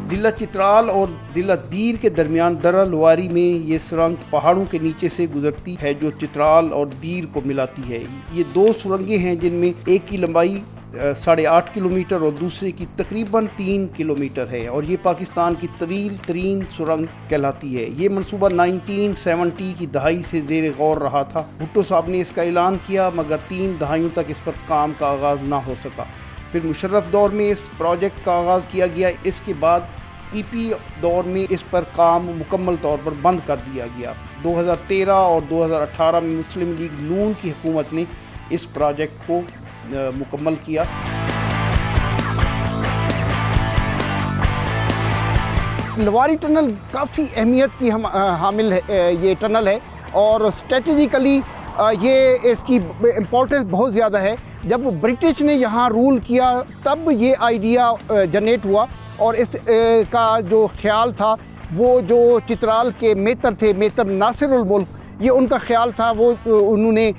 ज़िला चित्राल और ज़िला दीर के दरमियान दर्रा लवारी में ये सुरंग पहाड़ों के नीचे से गुजरती है जो चित्राल और दीर को मिलाती है। ये दो सुरंगें हैं जिनमें एक की लंबाई 8.5 किलोमीटर और दूसरे की तकरीबन 3 किलोमीटर है और ये पाकिस्तान की तवील तरीन सुरंग कहलाती है। ये मनसूबा 1970 की दहाई से ज़ेर गौर रहा था। भुट्टो साहब ने इसका ऐलान किया मगर 3 दहाइयों तक इस पर काम का आगाज़ ना हो सका। फिर मुशर्रफ दौर में इस प्रोजेक्ट का आगाज़ किया गया। इसके बाद पीपी दौर में इस पर काम मुकम्मल तौर पर बंद कर दिया गया। 2013 और 2018 में मुस्लिम लीग नून की हुकूमत ने इस प्रोजेक्ट को मुकम्मल किया। लवारी टनल काफ़ी अहमियत की हामिल है, ये टनल है और स्ट्रेटजिकली ये इसकी इम्पोर्टेंस बहुत ज़्यादा है। जब ब्रिटिश ने यहाँ रूल किया तब ये आइडिया जनरेट हुआ और इस का जो ख्याल था वो जो चित्राल के मेतर थे, मेतर नासिरुल मुल्क, ये उनका ख्याल था। वो उन्होंने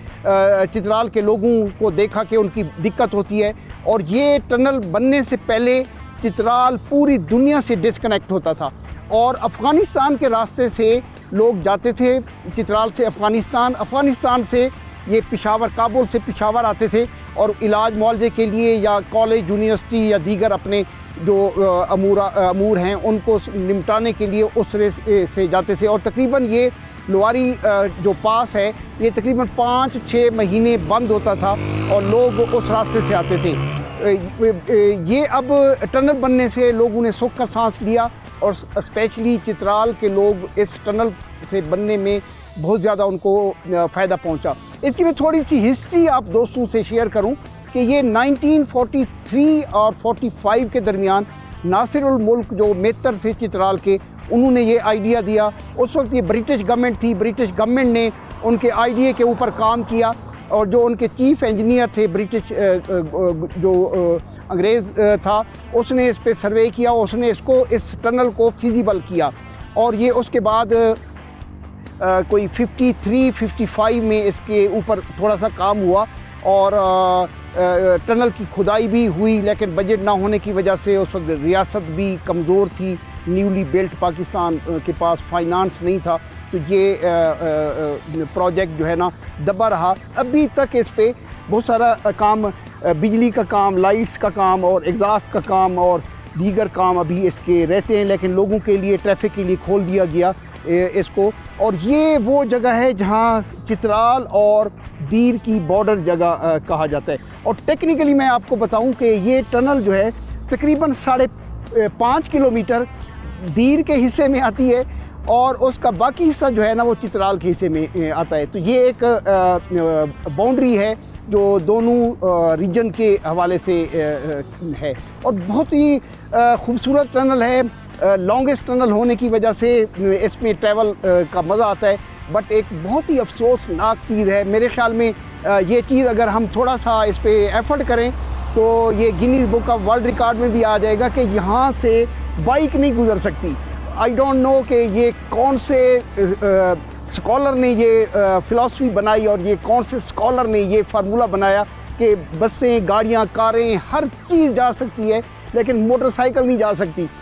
चित्राल के लोगों को देखा कि उनकी दिक्कत होती है और ये टनल बनने से पहले चित्राल पूरी दुनिया से डिस्कनेक्ट होता था और अफ़गानिस्तान के रास्ते से लोग जाते थे चित्राल से अफ़गानिस्तान से ये पेशावर, काबुल से पेशावर आते थे और इलाज मुआवजे के लिए या कॉलेज, यूनिवर्सिटी या दीगर अपने जो अमूर हैं उनको निपटाने के लिए उस से जाते थे। और तकरीबन ये लवारी जो पास है ये तकरीबन 5-6 महीने बंद होता था और लोग उस रास्ते से आते थे। ये अब टनल बनने से लोगों ने सुख का सांस लिया और स्पेशली चित्राल के लोग इस टनल से बनने में बहुत ज़्यादा उनको फ़ायदा पहुंचा। इसकी मैं थोड़ी सी हिस्ट्री आप दोस्तों से शेयर करूं कि ये 1943 और 45 के दरमियान नासिरुल मुल्क जो मेतर थे चित्राल के, उन्होंने ये आइडिया दिया। उस वक्त ये ब्रिटिश गवर्नमेंट थी, ब्रिटिश गवर्नमेंट ने उनके आइडिया के ऊपर काम किया और जो उनके चीफ इंजीनियर थे ब्रिटिश जो अंग्रेज़ था, उसने इस पे सर्वे किया, उसने इस टनल को फिजिबल किया और ये उसके बाद कोई 53-55 में इसके ऊपर थोड़ा सा काम हुआ और टनल की खुदाई भी हुई, लेकिन बजट ना होने की वजह से उस वक्त रियासत भी कमज़ोर थी, न्यूली बिल्ट पाकिस्तान के पास फाइनेंस नहीं था, तो ये प्रोजेक्ट जो है ना दबा रहा। अभी तक इस पे बहुत सारा काम, बिजली का काम, लाइट्स का काम और एग्जॉस्ट का काम और दीगर काम अभी इसके रहते हैं, लेकिन लोगों के लिए, ट्रैफिक के लिए खोल दिया गया इसको। और ये वो जगह है जहाँ चित्राल और दीर की बॉर्डर जगह कहा जाता है। और टेक्निकली मैं आपको बताऊं कि ये टनल जो है तकरीबन 5.5 किलोमीटर दीर के हिस्से में आती है और उसका बाकी हिस्सा जो है ना वो चित्राल के हिस्से में आता है। तो ये एक बाउंड्री है जो दोनों रीजन के हवाले से है और बहुत ही खूबसूरत टनल है। लॉन्गेस्ट टनल होने की वजह से इसमें ट्रैवल का मज़ा आता है, बट एक बहुत ही अफसोसनाक चीज़ है मेरे ख्याल में। ये चीज़ अगर हम थोड़ा सा इस पे एफर्ट करें तो ये Guinness book of world record में भी आ जाएगा कि यहाँ से बाइक नहीं गुजर सकती। आई डोंट नो कि ये कौन से स्कॉलर ने ये फ़िलासफ़ी बनाई और ये कौन से स्कॉलर ने ये फार्मूला बनाया कि बसें, गाड़ियाँ, कारें, हर चीज़ जा सकती है लेकिन मोटरसाइकिल नहीं जा सकती।